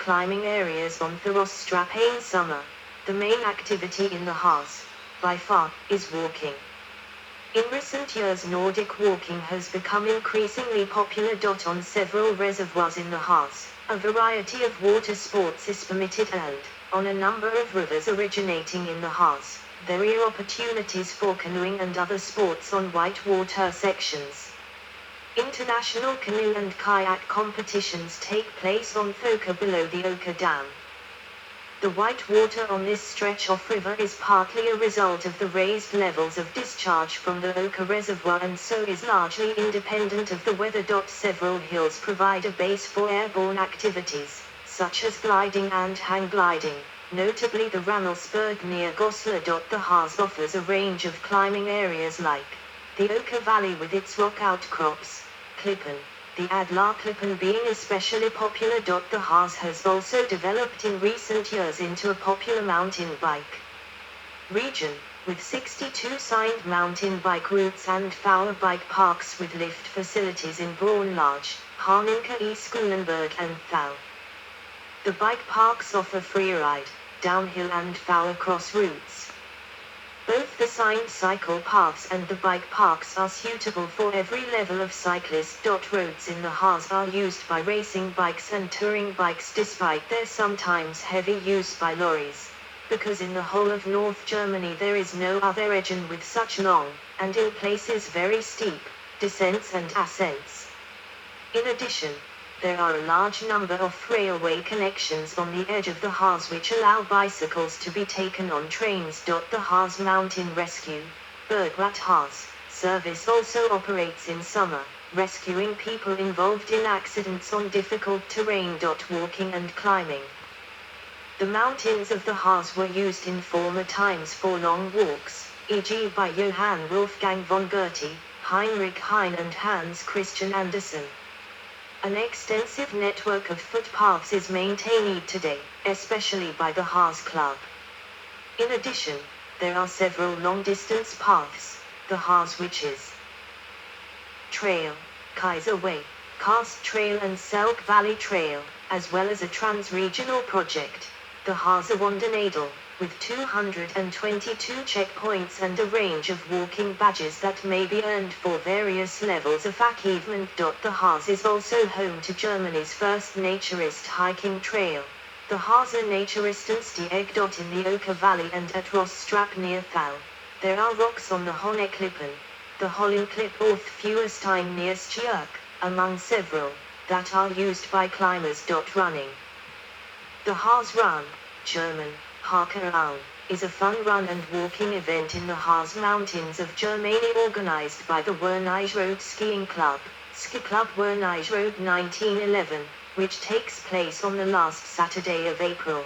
climbing areas on the Rossstrappe in summer. The main activity in the Harz, by far, is walking. In recent years, Nordic walking has become increasingly popular. On several reservoirs in the Harz, a variety of water sports is permitted, and, on a number of rivers originating in the Harz, there are opportunities for canoeing and other sports on whitewater sections. International canoe and kayak competitions take place on Thoka below the Oka Dam. The white water on this stretch of river is partly a result of the raised levels of discharge from the Oka Reservoir, and so is largely independent of the weather. Several hills provide a base for airborne activities, such as gliding and hang gliding, notably the Ramelsberg near Goslar. The Harz offers a range of climbing areas like the Oka Valley with its rock outcrops, Klippen, the Adlarklippen being especially popular. The Harz has also developed in recent years into a popular mountain bike region, with 62 signed mountain bike routes and Fauer bike parks with lift facilities in Braunlage, Haninke, Schulenberg and Thal. The bike parks offer freeride, downhill and Fauer cross routes. Both the signed cycle paths and the bike parks are suitable for every level of cyclist. Roads in the Harz are used by racing bikes and touring bikes despite their sometimes heavy use by lorries, because in the whole of North Germany there is no other region with such long, and in places very steep, descents and ascents. In addition, there are a large number of railway connections on the edge of the Harz which allow bicycles to be taken on trains. The Harz Mountain Rescue, Bergwacht Harz, service also operates in summer, rescuing people involved in accidents on difficult terrain. Walking and climbing. The mountains of the Harz were used in former times for long walks, e.g. by Johann Wolfgang von Goethe, Heinrich Heine and Hans Christian Andersen. An extensive network of footpaths is maintained today, especially by the Harz Club. In addition, there are several long-distance paths, the Harz Witches Trail, Kaiser Way, Karst Trail and Selk Valley Trail, as well as a trans-regional project, the Harzer Wandernadel, with 222 checkpoints and a range of walking badges that may be earned for various levels of achievement. The Harz is also home to Germany's first naturist hiking trail, the Harzer Naturistenstieg. In the Oka Valley and at Rossstrappe near Thal, there are rocks on the Honneklippen, the Hollenklipp or Feuerstein near Stjörk, among several, that are used by climbers. Running. The Harz Run, German, Harkerau, is a fun run and walking event in the Harz Mountains of Germany organized by the Wernige Road Skiing Club, Ski Club Wernige Road 1911, which takes place on the last Saturday of April.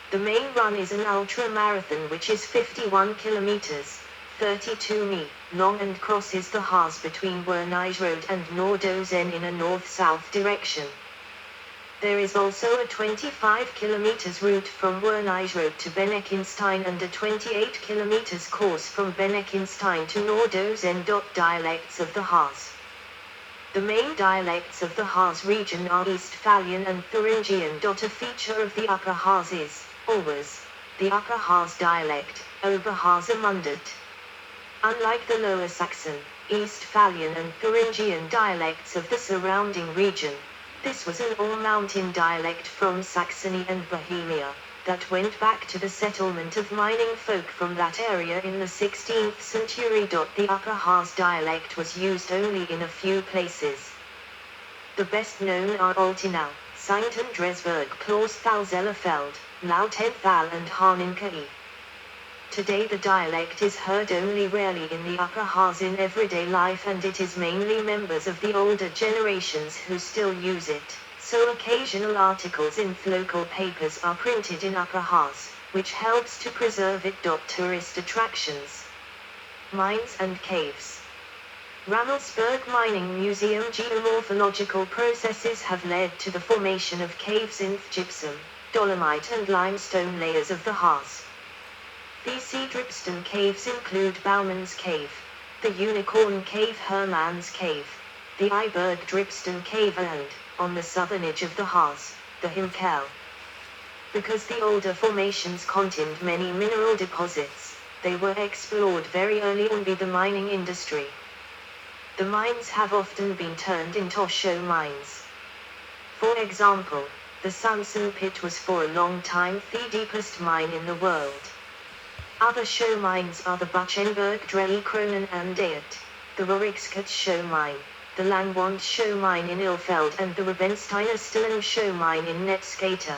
The main run is an ultra-marathon which is 51 kilometers, 32 mi, long and crosses the Harz between Wernige Road and Nordosen in a north-south direction. There is also a 25 km route from Wernige Road to Beneckenstein and a 28 km course from Beneckenstein to Nordosen. Dialects of the Harz. The main dialects of the Harz region are Eastphalian and Thuringian. A feature of the Upper Harz is, always, the Upper Harz dialect, Oberharzemundet. Unlike the Lower Saxon, Eastphalian and Thuringian dialects of the surrounding region, this was an all-mountain dialect from Saxony and Bohemia, that went back to the settlement of mining folk from that area in the 16th century. The Upper Harz dialect was used only in a few places. The best known are Altenau, Saint-Andresberg, Klausthal-Zellerfeld, Lautenthal and Haninke. Today the dialect is heard only rarely in the Upper Harz in everyday life, and it is mainly members of the older generations who still use it, so occasional articles in local papers are printed in Upper Harz, which helps to preserve it. Tourist attractions. Mines and caves. Ramelsberg Mining Museum. Geomorphological processes have led to the formation of caves in gypsum, dolomite and limestone layers of the Harz. The Seedripston caves include Bauman's Cave, the Unicorn Cave, Hermann's Cave, the Iberg Dripston Cave and, on the southern edge of the Harz, the Himkel. Because the older formations contained many mineral deposits, they were explored very early on by the mining industry. The mines have often been turned into show mines. For example, the Samson pit was for a long time the deepest mine in the world. Other show mines are the Buchenberg Drehkronen and Dayet, the Rorikskat show mine, the Langwand show mine in Ilfeld and the Rubensteiner Stelen show mine in Netskater.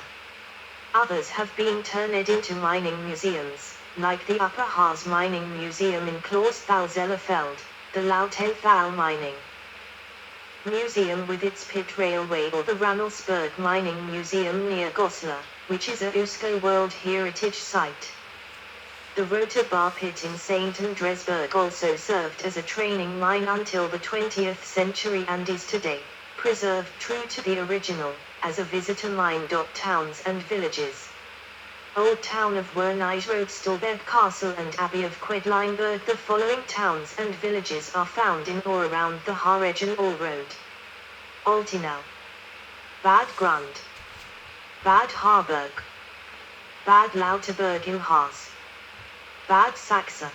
Others have been turned into mining museums, like the Upper Harz Mining Museum in Klausthal-Zellerfeld, the Lautenthal Mining Museum with its pit railway, or the Rammelsburg Mining Museum near Goslar, which is a UNESCO World Heritage Site. The Roterbar pit in St. Andresburg also served as a training mine until the 20th century and is today preserved true to the original, as a visitor mine. Towns and villages. Old Town of Wernijrode, Stolberg Castle and Abbey of Quedlinburg. The following towns and villages are found in or around the Haaregen Road: Altenau, Bad Grund, Bad Harburg, Bad Lauterberg im Harz, Bad Saxe,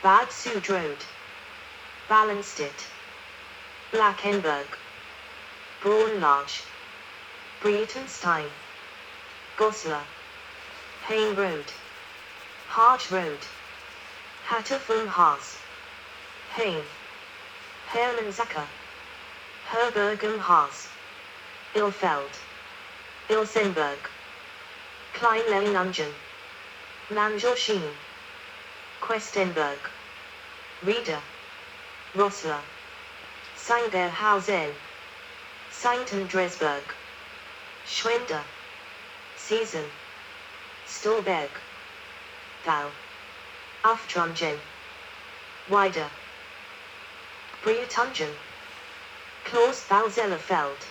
Bad Sudrode, Ballenstedt, Blackenberg, Braunlage, Breitenstein, Goslar, Hain Road, Harz Road, Hatter vom Harz, Hain, Hermannsacker, Herberg am Harz, Ilfeld, Ilsenberg, Kleinleinungen, Manjorschien, Questenberg, Rieder, Rossler, Seinberhausen, St. Andresburg, Schwender, Season, Stolberg, Thal, Aftrungen, Weider, Breitungen, Klausthal-Zellerfeld,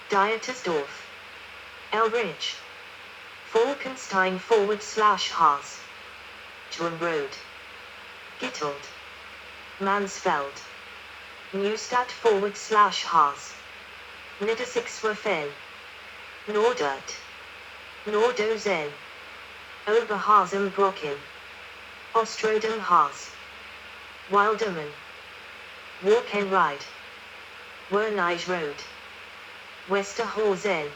Dietersdorf, Elbridge, Falkenstein /Harz, Turm Road, Gittold, Mansfeld, Neustadt /Harz, Niedersachswerfen, Nordert, Nordozen, Oberharz am Brocken, Ostrodem Harz, Wildermann, Walkenried, Wernijrode, Westerhausen,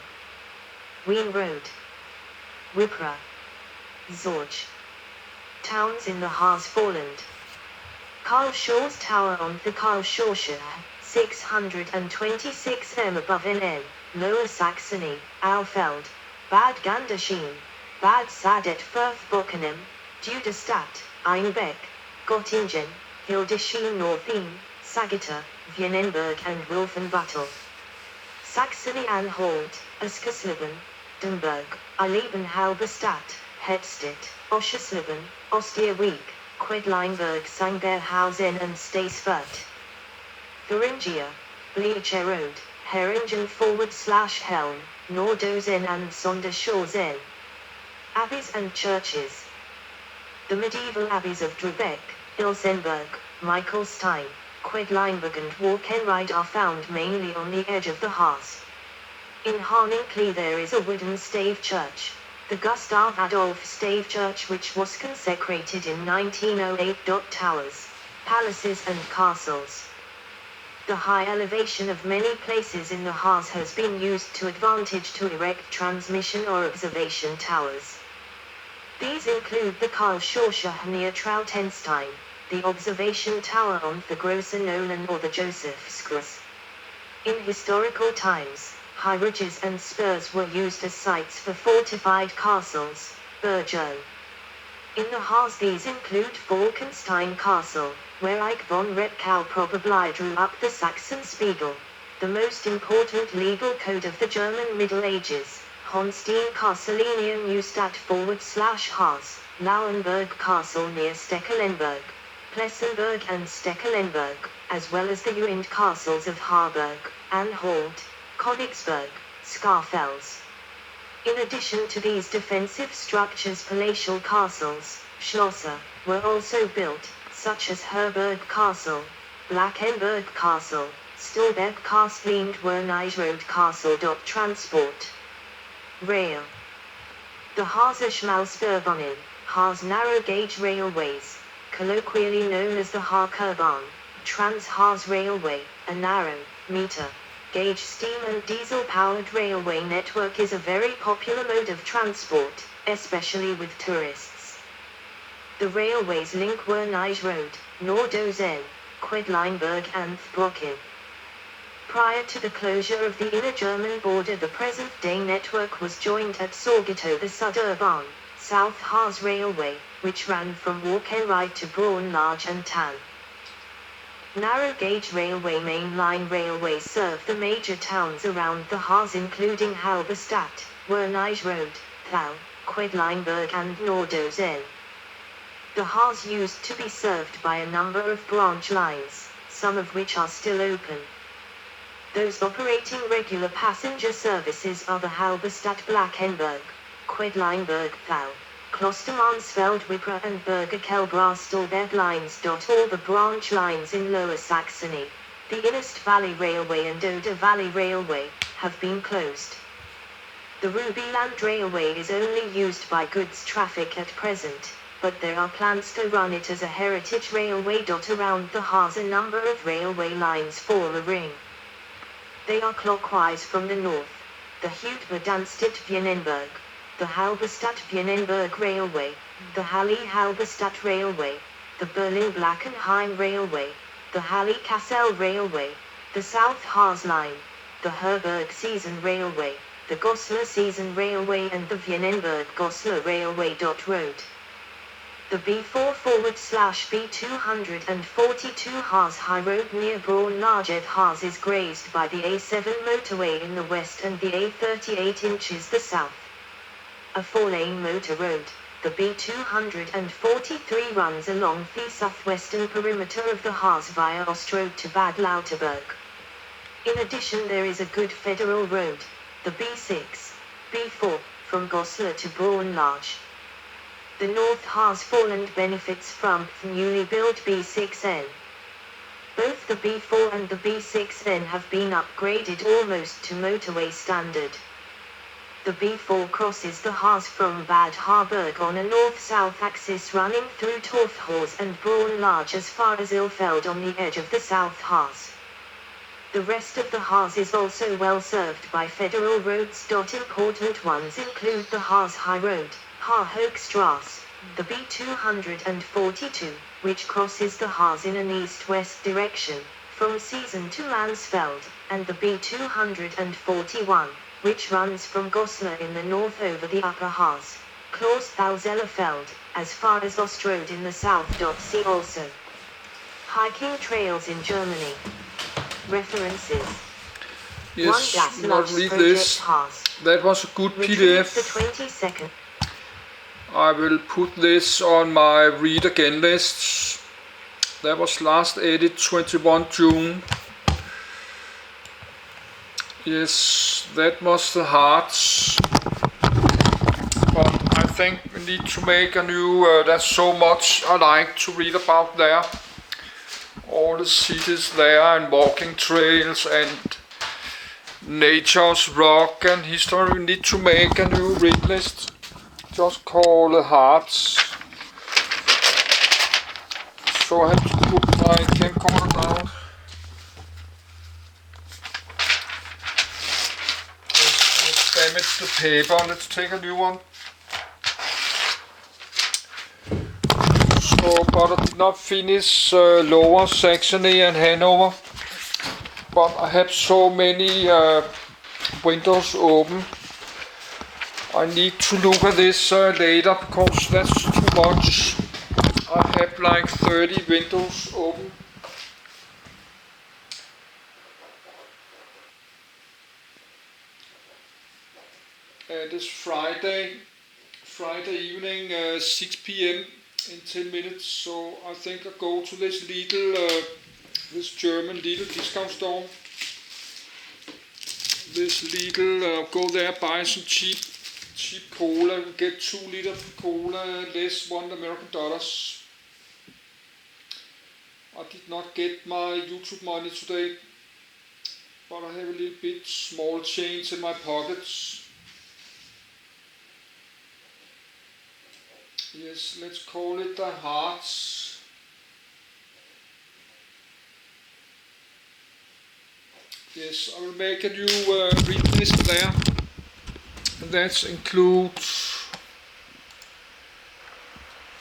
Wien Road, Wipra, Zorge. Towns in the Harz Vorland. Karlshaw's Tower on the Karlshawsche, 626 m above NN, Lower Saxony, Alfeld, Bad Ganderschien, Bad Sadet Furth-Bockenham, Duderstadt, Einbeck, Göttingen, Hildesheim Northern, Sagittar, Vienenberg and Wolfenbüttel. Saxony-Anhalt, Askersleben, Dumburg, Eilenhalberstadt, Hetstedt, Oschersleben, Ostierwijk, Quedlinburg, Seinberhausen and Staesfurt. Thuringia, Bleacher Road, Heringen /Helm, Nordozen and Sondershausen. Abbeys and churches. The medieval abbeys of Drebeck, Ilsenberg, Michaelstein, Quedlinburg and Walkenried are found mainly on the edge of the Harz. In Harninkley there is a wooden stave church, the Gustav Adolf Stave Church, which was consecrated in 1908. Towers, palaces and castles. The high elevation of many places in the Harz has been used to advantage to erect transmission or observation towers. These include the Karlshawsche near Trautenstein, the observation tower on the Große Nolen or the Josephskreuz. In historical times, high ridges and spurs were used as sites for fortified castles, burgos. In the Harz these include Falkenstein Castle, where Eich von Repkau probably drew up the Saxon Spiegel, the most important legal code of the German Middle Ages, Honstein Castlenia Neustadt /Harz, Lauenburg Castle near Stekelenburg, Plessenberg and Stekelenburg, as well as the ruined castles of Harburg, Anhalt, Königsberg, Scharfels. In addition to these defensive structures, palatial castles, Schlosser, were also built, such as Herberg Castle, Blackenberg Castle, Stolberg Castleamed Wernige Road Castle. Transport. Rail. The Harzer Schmalspurbahnen, Harz narrow gauge railways, colloquially known as the Harkurbahn, Trans-Harz Railway, a narrow, meter, gauge steam and diesel-powered railway network is a very popular mode of transport, especially with tourists. The railways link Wernige Road, Nordozen, Quedlinburg and Brocken. Prior to the closure of the inner German border, the present-day network was joined at Sorgito the Suderbahn, South Harz Railway, which ran from Walkenried to Braunlage and Tann. Narrow-gauge railway mainline railways serve the major towns around the Harz including Halberstadt, Wernige Road, Thal, Quedlinburg and Nordozen. The Harz used to be served by a number of branch lines, some of which are still open. Those operating regular passenger services are the Halberstadt-Blackenburg, Quedlinburg Thal, Klostermansfeld-Wipra and Berger-Kelbra-Stolberg lines. All the branch lines in Lower Saxony, the Innerst Valley Railway and Oder Valley Railway, have been closed. The Rubyland Railway is only used by goods traffic at present, but there are plans to run it as a heritage railway. Around the Harz a number of railway lines form a ring. They are clockwise from the north, the Hütber-Danstedt-Wienenberg, the Halberstadt-Wienenberg Railway, the Halle-Halberstadt Railway, the Berlin-Blackenheim Railway, the Halle-Kassel Railway, the South Harz Line, the Herberg-Season Railway, the Goslar-Season Railway and the Wienenberg-Goslar Railway. Road. The B4/B242 Harz High Road near Braunlage Harz is grazed by the A7 motorway in the west and the A38 inches the south. A four-lane motor road, the B243 runs along the southwestern perimeter of the Harz via Ostrode to Bad Lauterberg. In addition there is a good federal road, the B4, from Goslar to Braunlage. The North Harz Foreland benefits from the newly built B6N. Both the B4 and the B6N have been upgraded almost to motorway standard. The B4 crosses the Harz from Bad Harburg on a north-south axis running through Torfhorst and Braunlage as far as Ilfeld on the edge of the South Harz. The rest of the Harz is also well served by federal roads. Important ones include the Harz High Road, Haarhoekstrasse, the B242, which crosses the Harz in an east-west direction, from Season to Mansfeld, and the B241, which runs from Goslar in the north over the Upper Harz, Klausthal-Zellerfeld, as far as Ostrode in the south. See also hiking trails in Germany. References. Yes, not read this. That was a good PDF. The 22nd. I will put this on my read again lists. That was last edit 21 June. Yes, that was the Harz. But I think we need to make a new, there's so much I like to read about there. All the cities there and walking trails and nature's rock and history. We need to make a new read list. Just call it Harz. So I have to put my camcorder down. Let's damage the paper. Let's take a new one. So, but I did not finish Lower Saxony and Hanover. But I have so many windows open. I need to look at this later because that's too much. I have like 30 windows open. And it's Friday evening, 6 p.m. in 10 minutes. So I think I'll go to this this German Lidl discount store. This Lidl, go there, buy some cheap cola. You get 2 liters of cola, less $1 American. I did not get my YouTube money today. but I have a little bit small change in my pockets. Yes, let's call it the Harz. Yes, I will make a new read list there. And that includes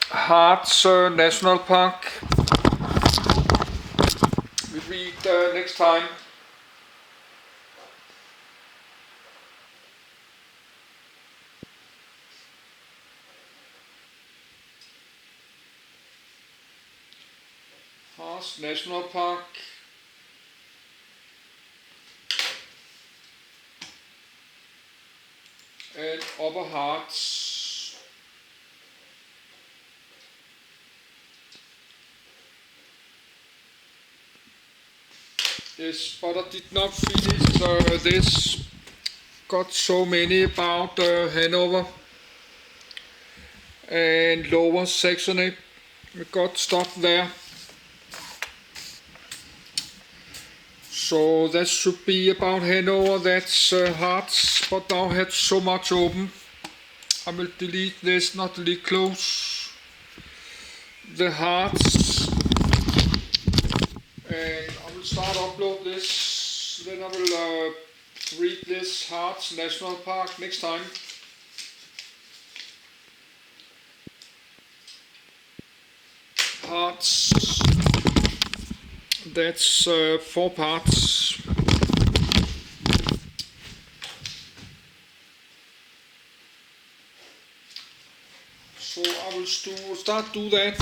Harz National Park. We read next time. Harz National Park. And Upper Harz. Yes, but I did not finish this. Got so many about Hanover and Lower Saxony. We got stuff there. So that should be about Hanover. That's Harz, but now I had so much open. I will delete this, not delete, close the Harz, and I will start upload this. Then I will read this Harz National Park next time. Harz, that's 4 parts. So I will start do that,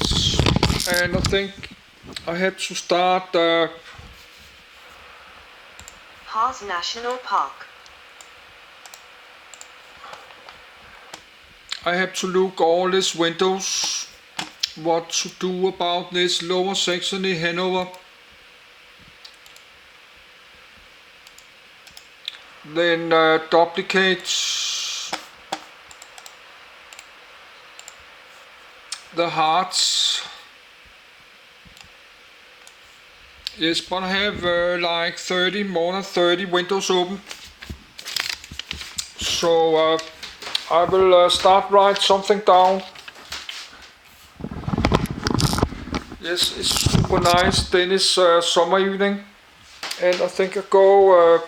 and I think I had to start Harz National Park. I have to look all these windows, what to do about this Lower Saxony, Hanover. Then duplicates the Harz. Yes, but I have like 30, more than 30 windows open. So I will write something down. Yes, it's super nice Danish summer evening, and I think I go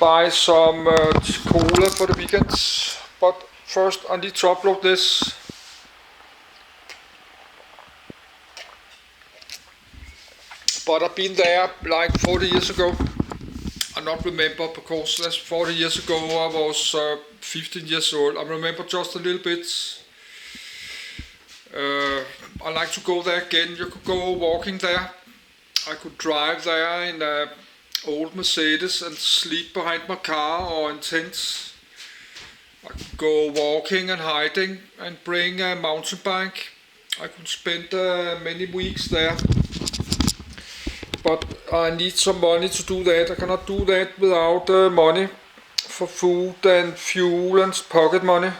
buy some cola for the weekend. But first I need to upload this. But I've been there like 40 years ago. I not remember because that's 40 years ago. I was 15 years old. I remember just a little bit. I like to go there again. You could go walking there. I could drive there in an old Mercedes and sleep behind my car or in tents. I could go walking and hiking and bring a mountain bike. I could spend many weeks there. But I need some money to do that. I cannot do that without money for food and fuel and pocket money.